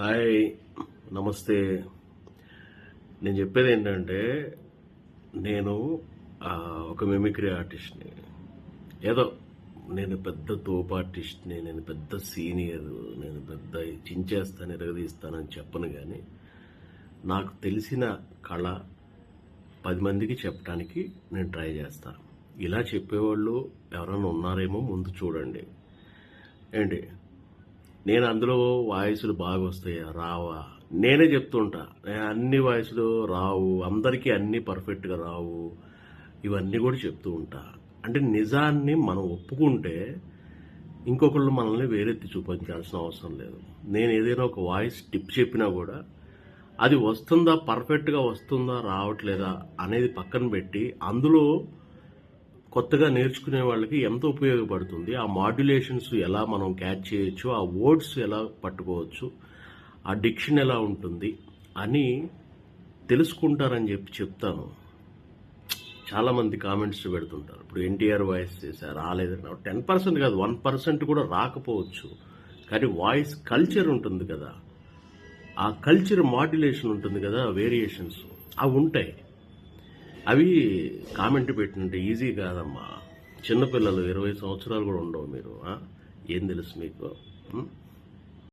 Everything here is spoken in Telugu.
హాయ్, నమస్తే. నేను చెప్పేది ఏంటంటే నేను ఒక మిమిక్రీ ఆర్టిస్ట్ని. ఏదో నేను పెద్ద తోపు ఆర్టిస్ట్ని, నేను పెద్ద సీనియర్, నేను పెద్ద చించేస్తాను ఎరగదీస్తానని చెప్పను. కానీ నాకు తెలిసిన కళ 10 మందికి చెప్పడానికి నేను ట్రై చేస్తాను. ఇలా చెప్పేవాళ్ళు ఎవరైనా ఉన్నారేమో ముందు చూడండి. ఏంటి, నేను అందులో వాయిస్లు బాగా వస్తాయా రావా నేనే చెప్తుంటా. అన్ని వాయిస్లు రావు, అందరికీ అన్ని పర్ఫెక్ట్గా రావు, ఇవన్నీ కూడా చెప్తూ ఉంటా. అంటే నిజాన్ని మనం ఒప్పుకుంటే ఇంకొకళ్ళు మనల్ని వేరెత్తి చూపించాల్సిన అవసరం లేదు. నేను ఏదైనా ఒక వాయిస్ టిప్ చెప్పినా కూడా అది వస్తుందా, పర్ఫెక్ట్గా వస్తుందా, రావట్లేదా అనేది పక్కన పెట్టి అందులో కొత్తగా నేర్చుకునే వాళ్ళకి ఎంత ఉపయోగపడుతుంది, ఆ మాడ్యులేషన్స్ ఎలా మనం క్యాచ్ చేయొచ్చు, ఆ వర్డ్స్ ఎలా పట్టుకోవచ్చు, ఆ డిక్షన్ ఎలా ఉంటుంది అని తెలుసుకుంటారని చెప్తాను. చాలామంది కామెంట్స్ పెడుతుంటారు, ఇప్పుడు ఎన్టీఆర్ వాయిస్ చేశారు రాలేదని. 10% కాదు, 1% కూడా రాకపోవచ్చు. కానీ వాయిస్ కల్చర్ ఉంటుంది కదా, ఆ కల్చర్ మాడ్యులేషన్ ఉంటుంది కదా, వేరియేషన్స్ అవి ఉంటాయి. అవి కామెంట్ పెట్టినంటే ఈజీ కాదమ్మా. చిన్నపిల్లలు 20 సంవత్సరాలు కూడా ఉండవు. మీరు ఏం తెలుసు మీకు?